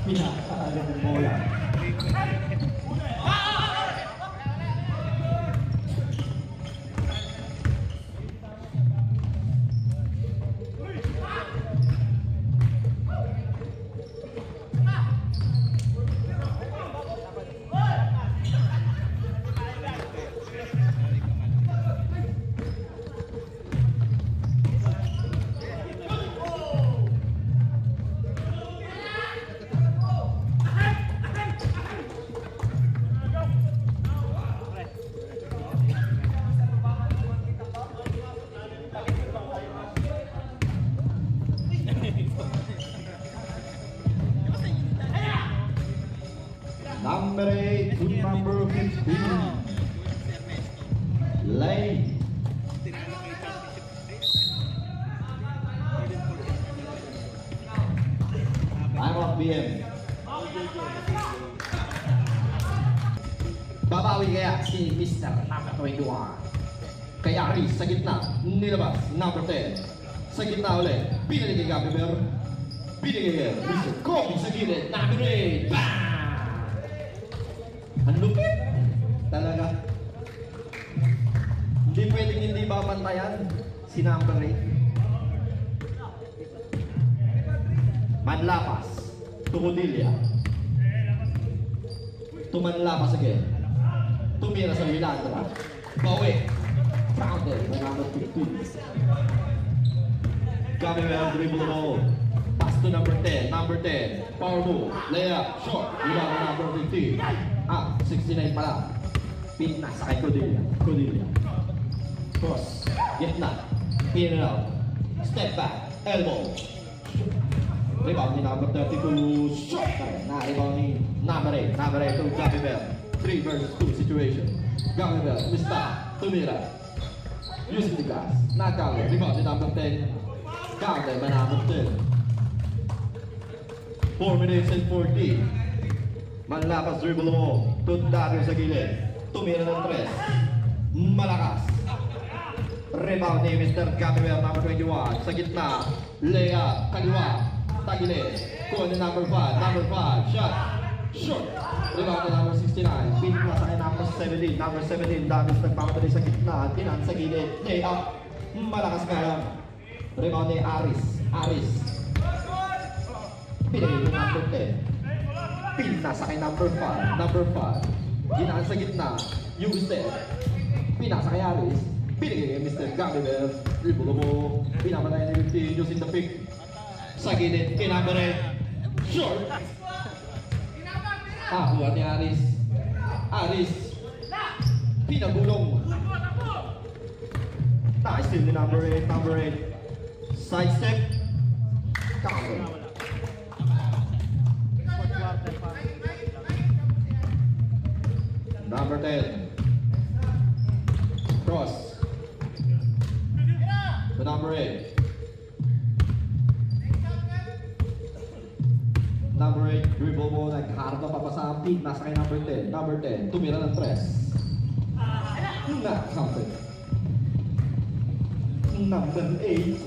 pinakaalam ng bola. Number 8 to number 15. Lane. Time of BM. Babawi kaya si Mr. Number 21. Kaya Aris sa gitna, nilabas, number 10. Sa gitna ulit, pinali kay Gabriel. Binigay kay Mr. Kobe sa gilid, number 8. Bang! Ang lupit! Talaga. Hindi pwedeng hindi babantayan si number 8. Manlapas. Tukudilia. Tumanlapas again. Tumira sa Wilandra. Bawi. Fountain by number 15. Gabriel dribble the ball. Pass to number 10. Number 10. Power move. Layup. Short. Rebound number 15. 69 pala. Pinna sa kay Cordelia. Cross. Gitna. In and out. Step back. Elbow. Rebound ni number 32. Short. Na-rebound ni number 8. Number 8 to Gabriel. 3 versus 2 situation. Gabriel. Mista. Tumira. Using the glass. Knockout. Rebound ni number 10. Gabriel by number 10. 4 minutes and 40. Manlapas dribble mo. Tundario sa gilid. Tumira ng 3. Malakas. Rebound ni Mr. Gabriel, number 21. Sa gitna. Layup. Kaliwa. Tagilid. Kuha ni number 5. Number 5. Shot. Short. Rebound ni number 69. Pinla sa kay number 17. Number 17. Davis nagpapadali sa gitna. Tinan sa gilid. Layup. Malakas nga lang. Rebound ni Aris. Pinagay ni number 10. Pinna sa kay number 5. Number 5. Ginaan sa gitna. Yugusted. Pinasa kay Aris. Pinagay kay Mr. Gabriel. Dribble mo. Pinamalay ni 15. Using the pick. Sa gilid. Kinamere. Short. Huwag ni Aris. Pinagulong. Nice steal ni number 8. Number 8. Side step. Counter. Number 10. Cross. To number 8. Number 8, dribble mo, nagharap na papasampin, nasa kay number 10. Number 10, tumira ng 3. Counted. Number 8.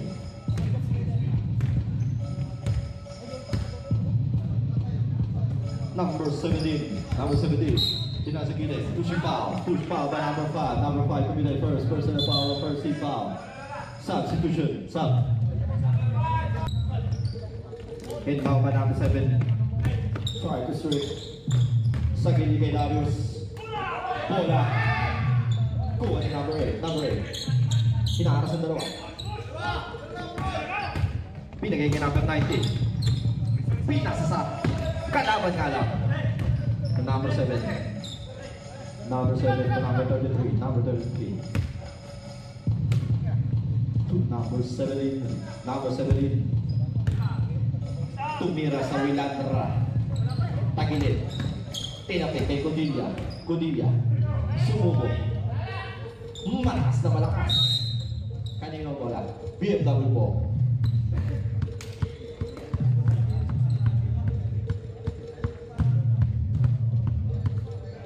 Number 17. Number 17. Tinasa gilid. Push foul by number 5. Number 5 committed first. Personal foul, first team foul. Substitution. Sub. Inbound by number 7. Try to switch. Sa gilid kay Darius. Bola. Kuha ni number 8. Number 8. Hinaharas ang dalawa. Pinagay kay number 19. Pinasa sa kalaban nga lang. Number 7. Number 7 to number 33. Number 33. To number 17. Number 17. Tumira sa Wilandra. Tagilid. Tinapit kay Cordelia. Sumubo. Malakas na malakas. Kanino bola? BMW po.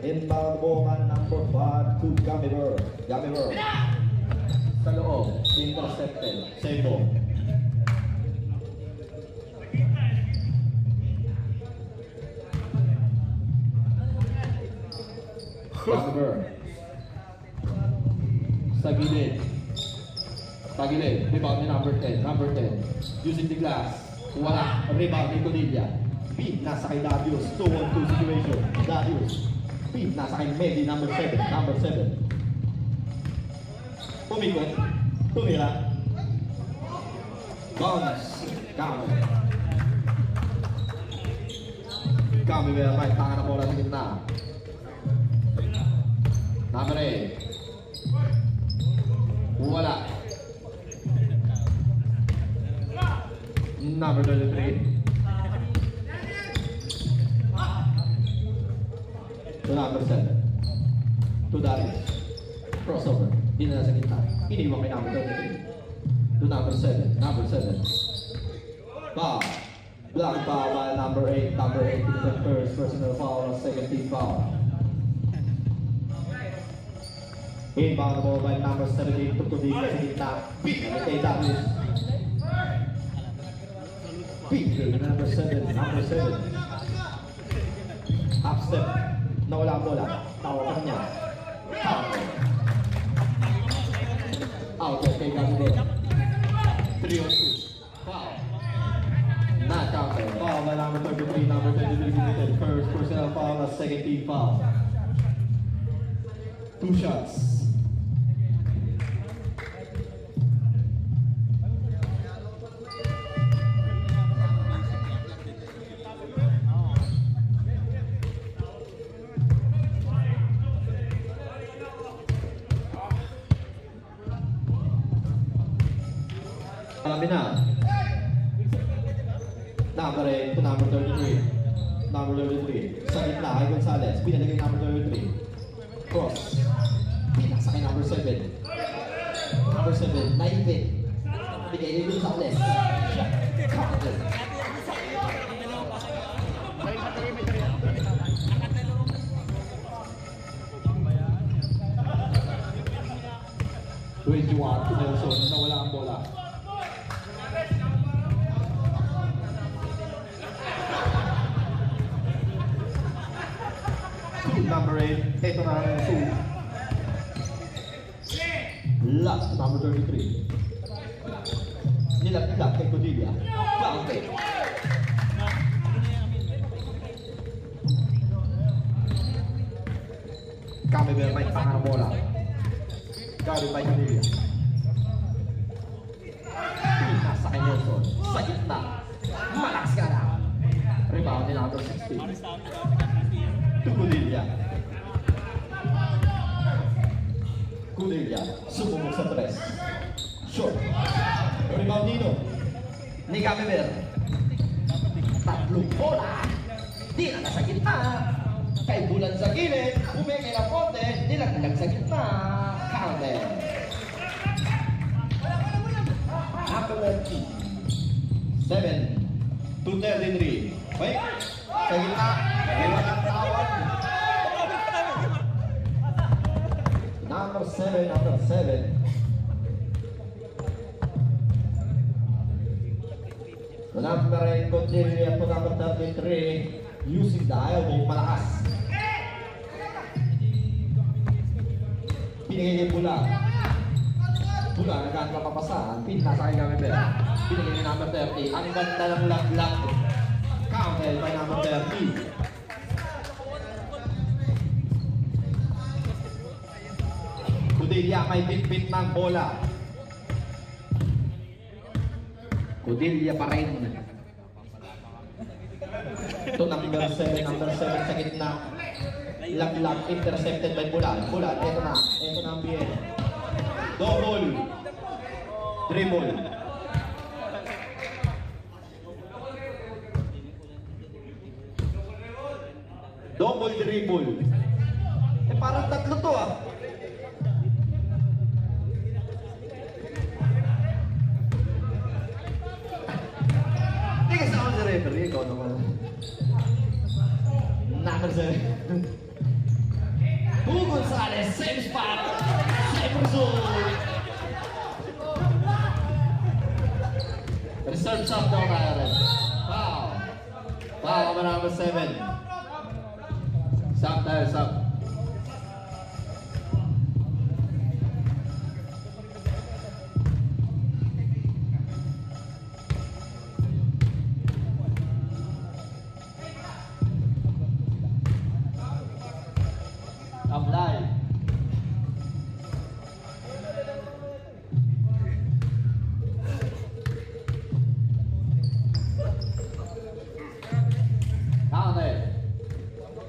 Inbound ball man number 5 to Gabriel. Sa loob. Intercepted. Save ball. Gulliver. Sa gilid. Tagilid, rebound ni number 10, using the glass, wala, rebound ni Codilla. Pin, nasa kay Darius, 2-on-2 situation, Darius. Pin, nasa kay Medi, number 7. Pumikot, tumira. Bounce, Kami right, tangan na bola sa gitna. Number 8. Wala. Number 33. To number 7. To Darius. Crossover. Di na nasa gitna. Iniwan kay number 33. To number 7. Foul. Block foul by number 8. Number 8 is the first personal foul. Second team foul. Inbound ball by number 17. To Codilla sa gitna. Big kay Darius. Big number 7. Half step. Nawala ang bola. Tawakan niya. Out kay Gabby. 3-on-2. Foul. Not counted. Foul by number 33. Number 33 committed. First personal foul. Second team foul. 2 shots. Kami na. Number 8 to number 33. Sa gitna kay Gonzales. Pinalagay number 33. Cross. Pinasa kay number 7. Naibit. Bigay kay Gonzales. Shot. Counted. To Nelson. Nawala ang bola. Number 8, ito na ang suit. Last number 33. Nilaglag kay Codilla. Counted. Kami may pangarap bola. Gawin by Codilla. Nasa kay Nelson. Sa gitna. Malakas ka na. Rebound ni number 16. To Codilla. Sumubok sa press. Short. Rebound dito ni Gabby. Tatlong bola. Di na nasa gitna. Kay Bulan sa gilid. Umekay ng konti. Nilaglag sa gitna. Counted. Number 7 to 33. Wait. Sa gitna. Walang tawag. Number 7. Number 8, Codilla to number 33. Using the elbow, malakas. Pinigay niya Bula. Nagkaan papapasahan. Nasa kay Gabby. Pinigay niya number 30. Ang ganda ng laglag. Counted by number 30. Codilla may bit-bit ng bola. Codilla pa rin. Ito number 7 sa gitna. Laglag, intercepted by Bulan. Ito na ang BN. Double. Dribble. Parang tatlo to ah. Hindi kasama si referee, ikaw naman. Number 7. Hugo Gonzales, same spot. Same result. Reserve shot daw tayo rin. Foul. Number 7. Stop tayo, stop. Sablay. Counted.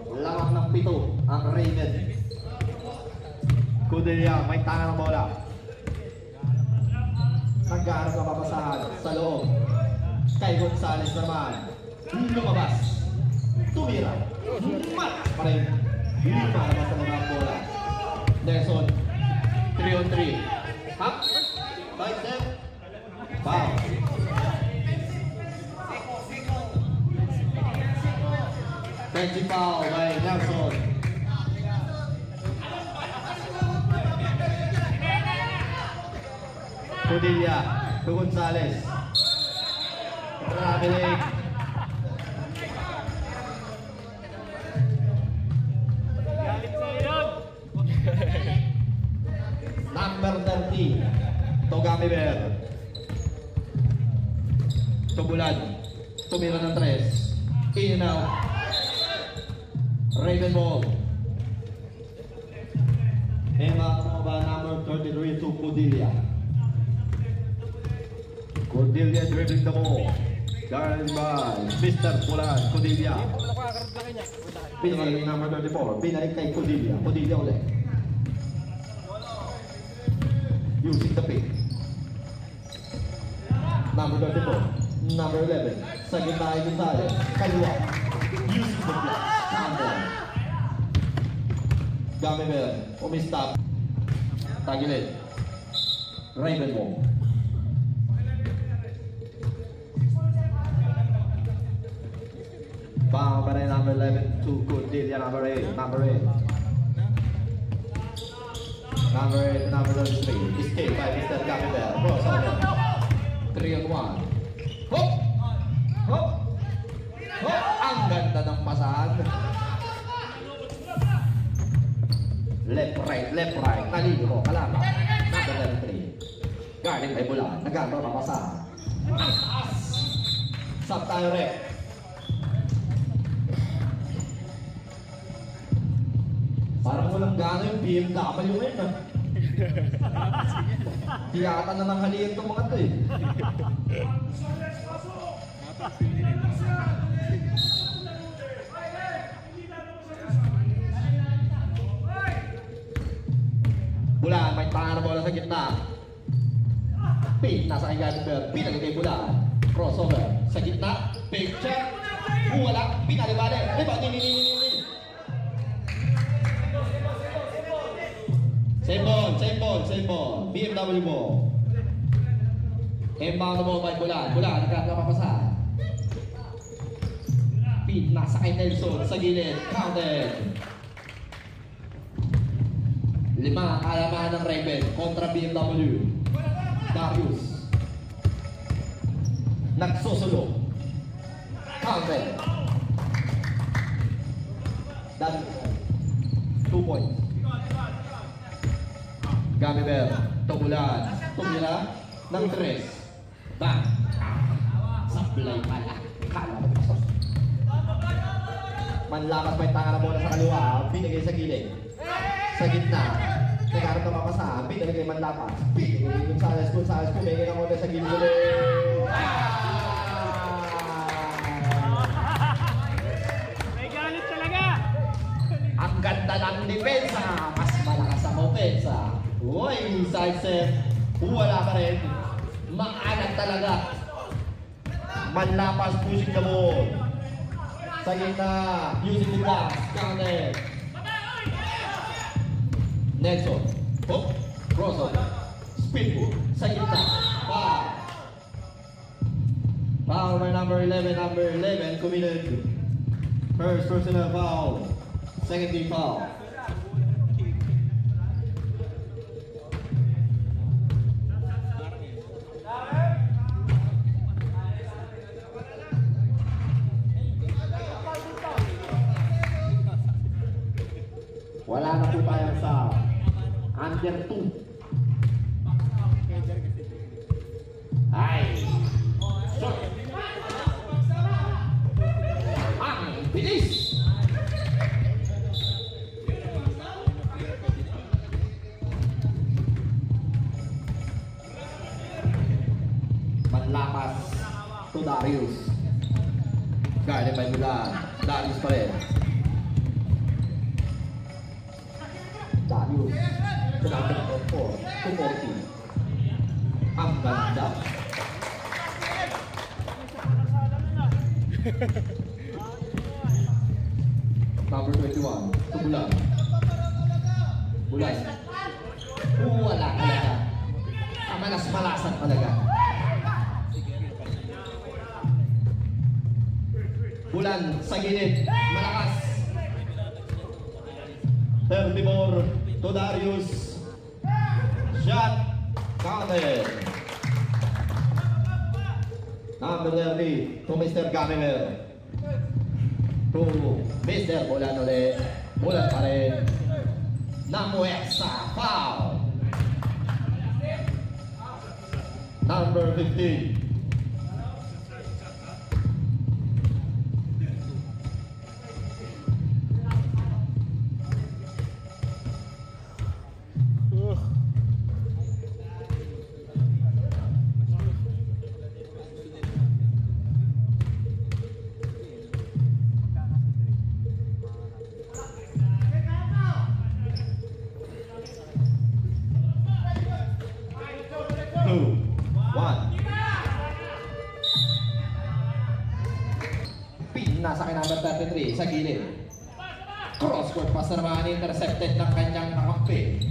Lamang ng 7 ang Raven. Kudelia, may tanga ng bola. Nagkaharap na papasahan sa loob. Kay Gonzales naman. Lumabas. Tumira. Mat pa rin. Lima naman sa mga bola. Nelson. 3-on-3. Hap. Side step. Foul. Benji foul by Nelson. Padilla to Gonzales. Traveling. Number 30 Togami Bear. Tubulan. Tumira ng 3. In and out. Raven ball. Emma Nova number 33 to Padilla. Padilla dribbling the ball. Guarded by Mr. Pulan, Padilla. Pinalik number 34. Pinalik kay Padilla. Padilla ulit. Using the pick. Number 34. Number 11. Sa gitna ay Gonzales. Kaliwa. Using the block. Campbell. Gamiber. Umistap. Tagilid. Raven ball. Foul by number 11 to Cordelia, number 8. Number 8. Number 8, number 33. Escape by Mr. Gamiber. Crossover. 3-on-1. Hop! Hop! Hop! Ang ganda ng pasahan. Left, right. Nalito. Kalama. Number 33. Guarding by Bulan. Nagagawa pa pasahan. Ang taas! Sub tayo rep. Parang walang gana yung BMW ngayon ah. Tiyata na ng haliyan itong mga ito eh. Bulan, may tanga na bola sa gitna. Pin, nasa kay Galiber. Pinagay kay Bulan. Crossover sa gitna. Big check. Wala. Pinalibali. Diba? Same ball. BMW ball. Inbound mo by Bulan. Bulan, nagkakapapasa. Pin, nasa kay Nelson. Sa gilid. Counted. 5 alaman ng Raven kontra BMW. Darius. Nagsusulong. Counted. Darius. 2 points. Gamiber, Tubulan, tumira ng 3. Bang! Sablay pala. Kala mo pasok. Manlakas pa yung tanga na bola sa kaliwa. Binigay sa gilid. Sa gitna. Nagharap na mapasahan. Binigay manlakas. Binigay yung Gonzales. Binigay ng konti sa gilid. May galit talaga! Ang ganda ng depensa. Mas malakas ang opensa. Uy, side set. Wala ka rin. Maalat talaga. Manlapas pushing the ball. Sa gitna. Using the glass. Counted. Nelson. Hop. Crossover. Spin move. Sa gitna. Foul. Foul by number 11. Number 11 committed. First personal foul. Second team foul. Wala na po tayo sa under 2. Ay! Shot! Ang bilis! Darius. Guarded by Bulan. Darius pa rin. Darius. Sa number 4. 240. Ang ganda. Number 21. Ito Bulan. Bulan. Wala talaga. Malas-malasan talaga. Bulan sa gilid. Malakas. 34 to Darius. Shot. Counted. Number 30 to Mr. Gamimer. To Mr. Bulan ulit. Bulan pa rin. Namueksa. Foul. Number 15. Nasa kay number 33 sa gilid. Cross court pass naman, intercepted ng kanyang nakampi.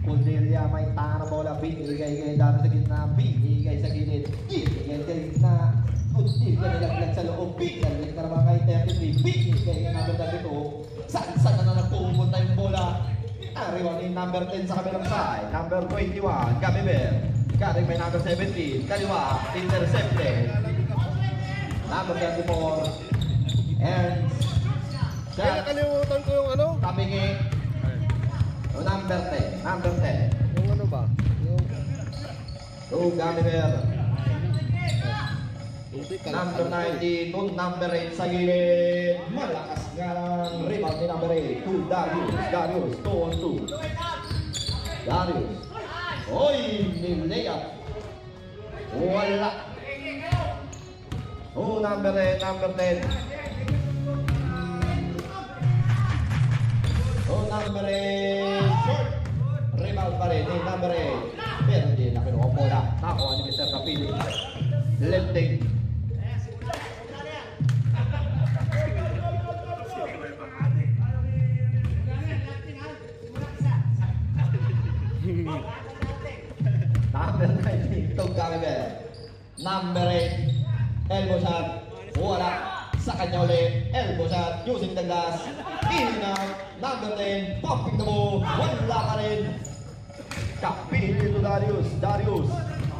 Cordelia may tanga na bola, binigay kay dami sa gitna, binigay sa gilid, binigay sa gitna, Cordelia nilaglag sa loob, binigay na naman kay 33, binigay kay number 32, saan na nagpupunta yung bola. Ariwan yung number 10 sa kabilang side, number 21, Gabiber. Galing may number 17, kaliwa, intercepted. Number 34, and shot. Nakalimutan ko yung ano? Tabingi. Number 10, number 10. Yung ano ba? Yung... To Gamimer. Number 19, to number 8 sa gilid. Malakas nga ng rebound ni number 8. To Darius, Darius, 2 on 2. Darius. Oy, nilayap. Wala. Oh, number 10, number 10. Oh, number 8. Short. Rebound pa rin, number 8. Pero hindi na kinuha mo na. Nakuha ni Mr. Capili. Lifting. Number 19, Tog Gamimer. Number 8, elbow shot. Wala. Sa kanya ulit, elbow shot. Using the glass. In and out. Number 10, pumping the ball. Wala ka rin. Kapili to Darius. Darius.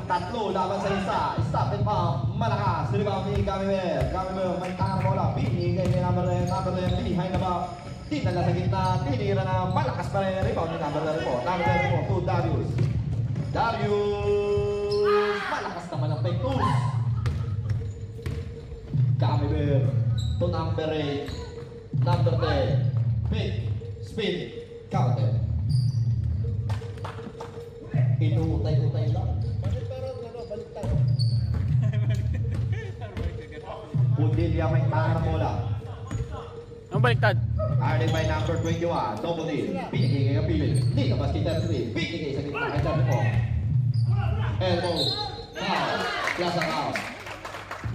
Tatlo laban sa isa. Stop and pump. Malakas. Rebound ni Gamimer. Gamimer, may tangan bola. Binigay ni number 10. Number 10, behind the back. Tinala sa gitna. Tinira na. Malakas pa rin. Rebound ni number 34. Number 34 to Darius. Darius! Malakas naman ang fake toes. Gamimer to number 8. Number 10. Pick. Spin. Counted. Inuutay-utay lang. Cordelia may tangan bola. Ang baliktad. Guarded by number 21, double deal. Binigay kay Kapilin. Dito ba si 33? Binigay sa gitna kay 34. Elbow. Foul. Plaza out.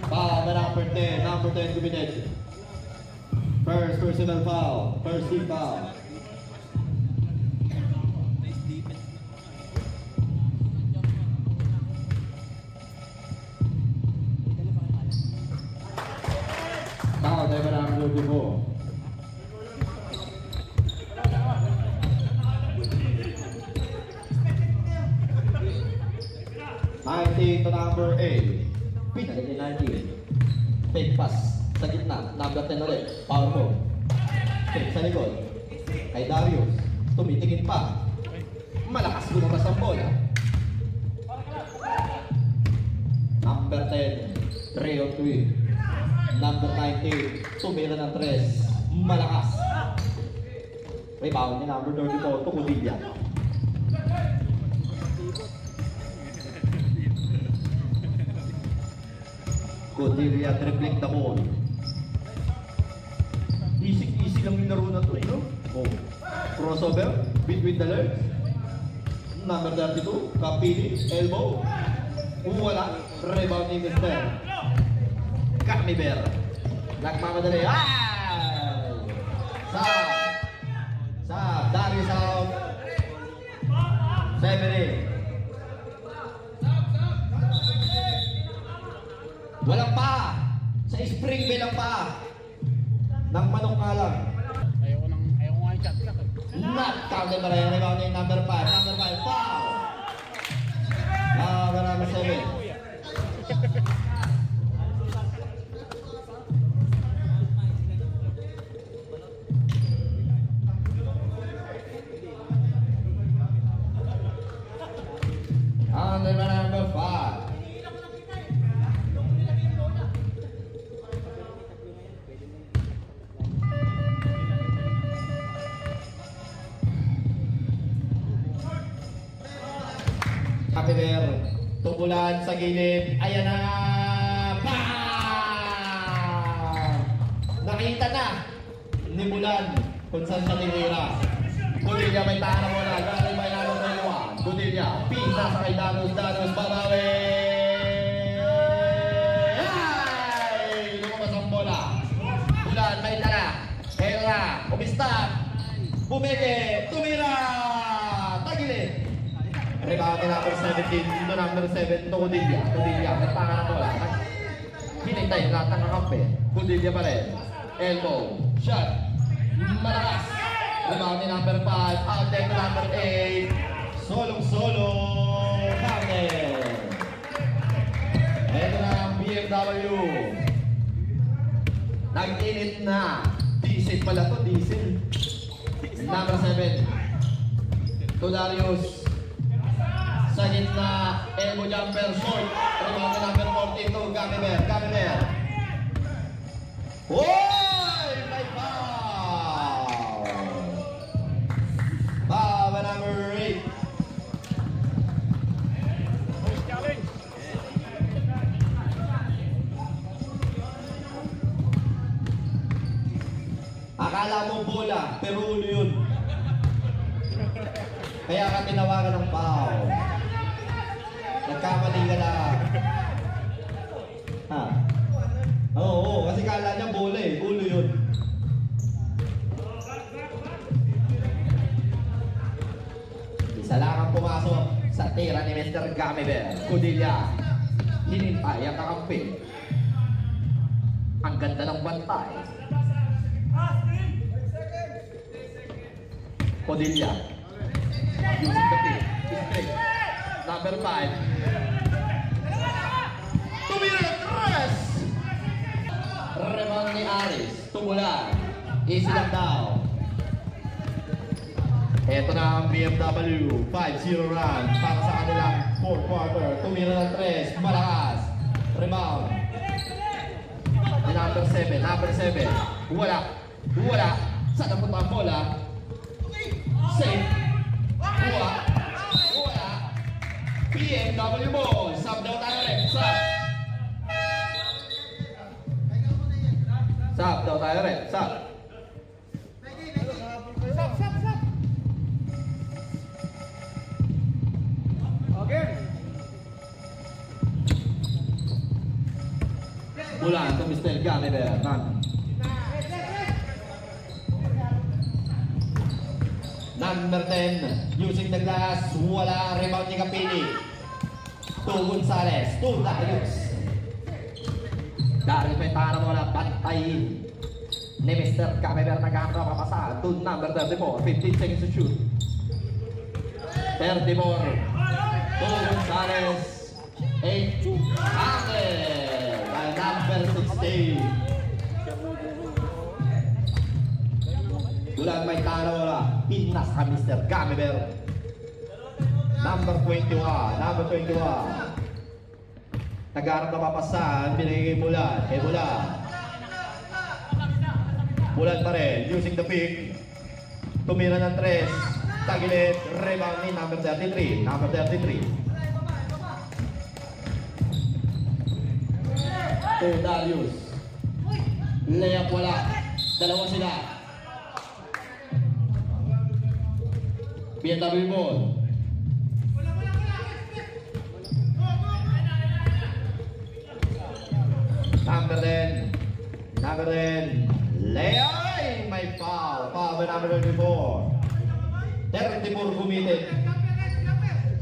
Foul by number 10. Number 10 committed. First personal foul. First team foul. Foul by number 24. 19 to number 8. Pinagay ni 19. Fake pass sa gitna. Number 10 ulit. Power move. Fake sa likod. Kay Darius. Tumitingin pa. Malakas lumabas ang bola. Number 10. 3 on 3. Number 19. Tumira ng 3. Malakas. Rebound ni number 34. Tukudilya. Codilia dribbling the ball. Easy lang yung laro na to, no? Oh. Crossover between the legs. Number 32, Kapili, elbow. Wala, rebound ni Mr. Kamiber. Nagmamadali. Sa Darius out. 7-8. Walang pa. Sa spring bell ang pa. Nang manok nga lang. Ayoko nga yung shot clock. Not counted pa rin. Rebound ni number 5. Number 5, foul. Number 7. Number 5. Kapiler, tubulan sa gilid. Ayan na. Bam! Nakita na ni Bulan kung saan siya tinira. Codilia may tahan mo na. Galing may nanong dalawa. Codilia, pisa sa kay Danos. Babawi. Ay! Lumabas ang bola. Bulan may tala. Hera, umistap. Bumeke, tumira. Tagilid. Rebound ni number 17. Dito number 7 to Codilia. Codilia, nagtanga na bola. Hinintay lahat ng kakampi. Codilia pa rin. Elbow, shot. Malakas. Rebound ni number 5. Out deck to number 8. Solong-solo. Carter. Ito na ang BMW. Nag-init na. Diesel pala to, diesel. Number 7. To Darius. Sa gitna, elbow jumper, short. Rebound ni number 42. Gamiber. Oy! May foul! Foul number 8. Akala mo bola, pero ulo yun. Kaya ka tinawagan ng foul. Nagkamali ka lang. Ha? Oo, kasi kala niya bola eh. Ulo yun. Isa lang ang pumasok sa tira ni Mr. Gamiber. Codilia. Hinintay ang kakampi. Ang ganda ng bantay. Codilia. Using the pin. Straight. Number 5. Tumira 3. Rebound ni Aris. Tumulan. Easy lang daw. Ito na ang BMW. 5-0 run para sa kanilang 4th quarter. Tumira ng 3. Malakas. Rebound. Ni number 7. Number 7. Wala. Saan napunta ang bola? Safe. Wala. BMW ball. Sub daw tayo rin. Sub daw tayo rin. Sub. Okay. Bulan to Mr. Gamiber. Number 10, using the glass, wala, rebound ni Kapili. To Gonzales, to Darius. Darius may para mo na pantayin ni Mr. Gamiber na gamit na papasa. To number 34, 15 seconds to shoot. 34, to Gonzales. 8, Angel, by number 16. Bulan may talo na. Pinas ka Mr. Gamiber. Number 21. Nag-aarap na papasan. Binigay Bulan. Bulan pa rin. Using the pick. Tumira ng 3. Tagilid. Rebound ni number 33. to Darius. Layup wala. Dalawa sila. BMW ball. Number 10. Layup. May foul. Foul by number 34. 34 gumitin.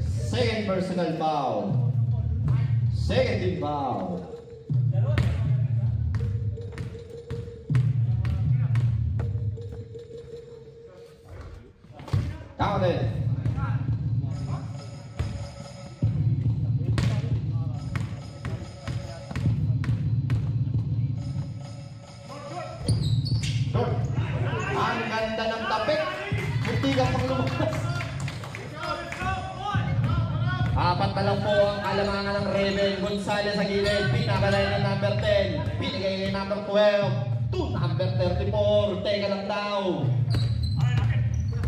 Second personal foul. Second team foul. Counted. Short. Ang ganda ng tapik. Hindi ka pang lumabas. Apat na lang po ang alamangan ng Rebel. Gonzales sa gilid. Pinakalay ng number 10. Pinigay ng number 12. To number 34. Teka lang daw.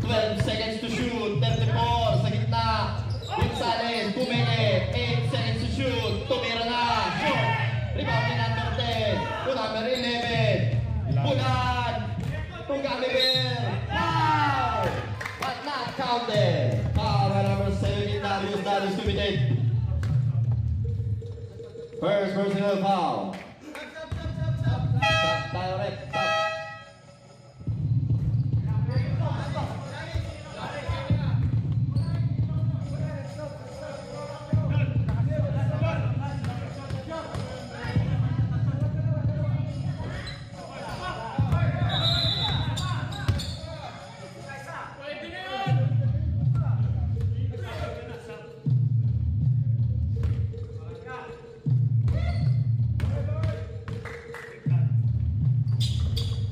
12 seconds to shoot. 34 sa gitna. Gonzales. Pumili. 8 seconds to shoot. Tumira na. Short. Rebound ni number 10. To number 11. Bulan. To Gamiber. Wow! But not counted. Foul by number 17. Darius committed. First personal foul. Stop, direct, stop.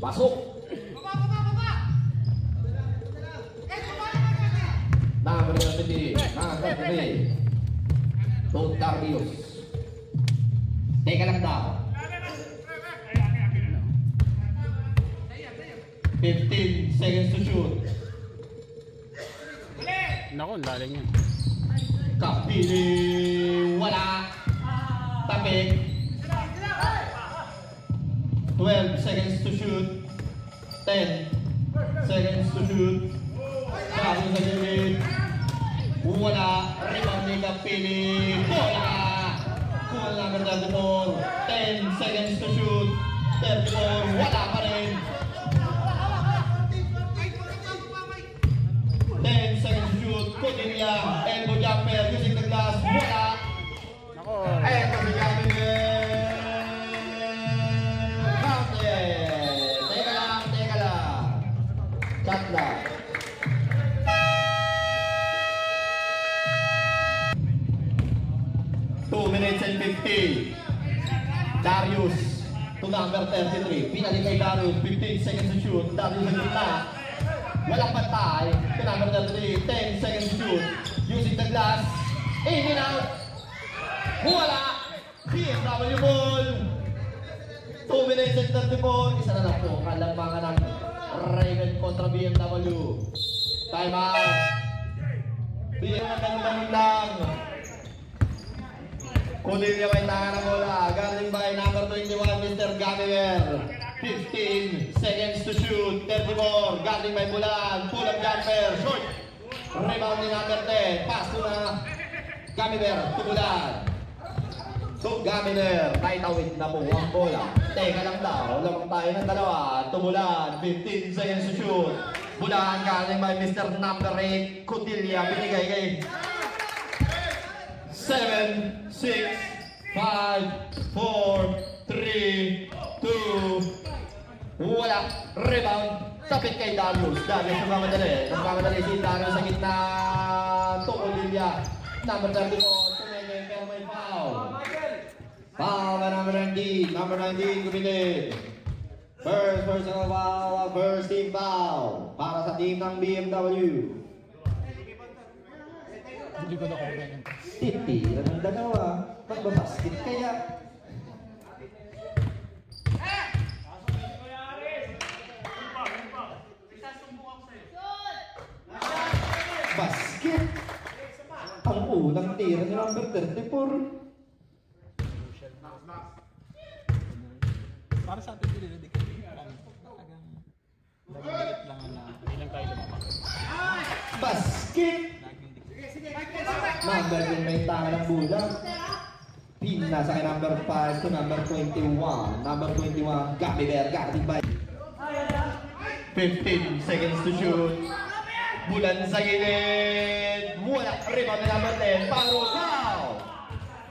Masuk. Number 30. To Darius. Teka lang daw. 15 seconds to shoot. Naku, ang lalim yan. Kapili. Wala. Tapik. 12 seconds to shoot. 10 seconds to shoot. Bago sa gilid. Wala. Rebound ni Kapili. Bola. Cool number 34. 10 seconds to shoot. 34. Wala pa rin. 10 seconds to shoot. Codilla. Elbow jumper. Using the glass. Wala. Naku. Eto si Gamiber. Teka lang. Chat lang. Two minutes and 50. Darius to number 33. Pinali kay Darius. 15 seconds to shoot. Darius sa gitna. Walang pantay. To number 33. 10 seconds to shoot. Using the glass. In and out. Wala. BMW ball. 2 minutes and 34. Isa na lang po. Kalambangan ng Raven kontra BMW. Time out. Pinagandang lang. Codilla may tanga ng bola. Guarding by number 21, Mr. Gamiber. 15 seconds to shoot. 34. Guarding by Bulan. Pull-up jumper. Short. Rebound ni number 10. Pass to na Gamiber. To Bulan. To Gamiber. Naitawid na po ang bola. Teka lang daw. Lamang tayo ng dalawa. To Bulan. 15 seconds to shoot. Bulan. Guarding by Mr. number 8. Codilla. Binigay kay 7, 6, 5, 4, 3, 2, wala. Rebound. Tapit kay Darius. Darius nagmamadali. Nagmamadali si Darius sa gitna. To Codilla. Number 34. Tumenge pero may foul. Foul by number 19. Number 19 kumilid. First personal foul. First team foul. Para sa team ng BMW. Hindi ko na ganyan. Titira ng dalawa. Magbabasket kaya. Basket. Ang unang tira ni number 34. Para sa atin din hindi talagang nagbilit lang na Hindi lang tayo lumabas. Basket! Number din may tanga ng bulag. Pin nasa kay number 5 to number 21. Number 21, Gabi Verga. 15 seconds to shoot. Bulan sa gilid. Wala. Rebound na number 10. Paro foul.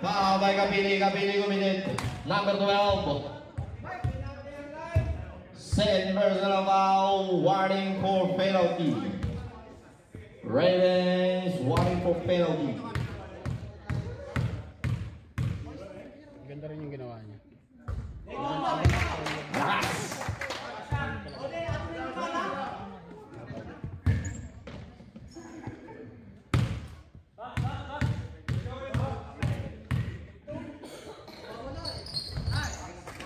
Foul by Kapili. Kapili kuminit. Number 12. Second personal foul. Warning for penalty. Ravens warning for penalty. Ganda rin yung ginawa niya.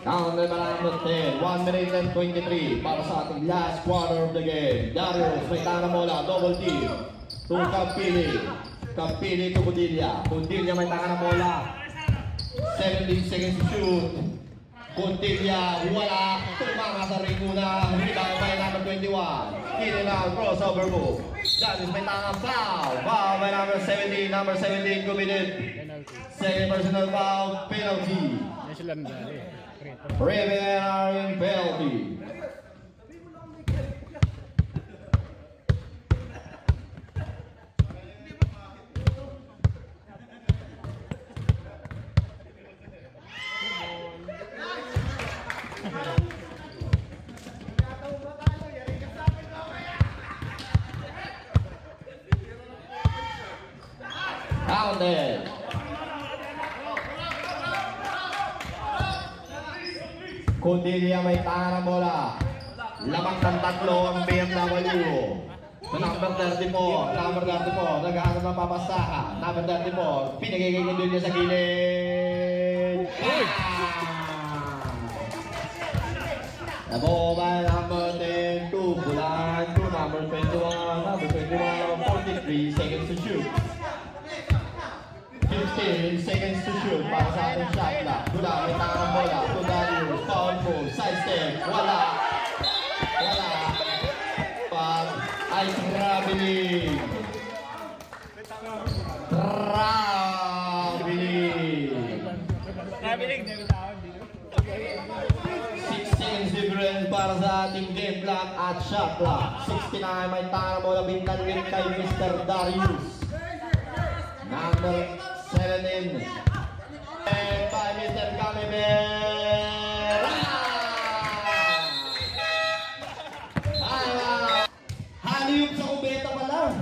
Down the number 10, 1 minute and 23 para sa ating last quarter of the game. Darius, may tanga mola, double team. To Campili. Campili to Codilla. Codilla may tanga mola. 17 seconds to shoot. Codilla, wala. Tumanga sa ring muna. Rebound by number 21. In and out, crossover move. Darius may tanga foul. Foul by number 17. Number 17 committed. Penalty. Second personal foul, penalty. Yan sila nadali. Raven are in penalty. Counted. Codilla may tanga ng bola. Lamang ng tatlo ang BMW. Sa number 34, nag-aano ng papasahan. Number 34, pinagigay ko din niya sa gilid. Nabo by number 10, 2 bulan, to number 21, number 21, 43 seconds to shoot. 15 seconds to shoot para sa ating shot clock. Tula, may tanga ng bola. To Darius, foul move, side step, wala. Wala. Pag ay traveling. Traveling. 6 seconds difference para sa ating game clock at shot clock. 69 may tanga ng bola. Bintan din kay Mr. Darius. Number 17 and by Mr. Calimera. Haliyop sa kubeta pala.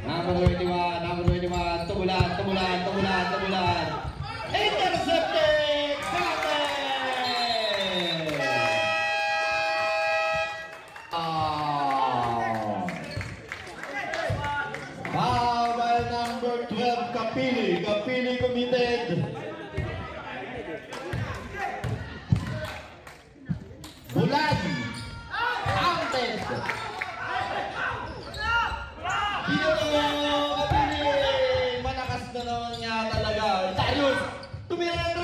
Number 21, tumulan. Intercepted! Foul by number 12, Kapili. Kapili committed. Bulan. Counted. Kapili. Malakas na naman niya talaga. Darius, tumira ng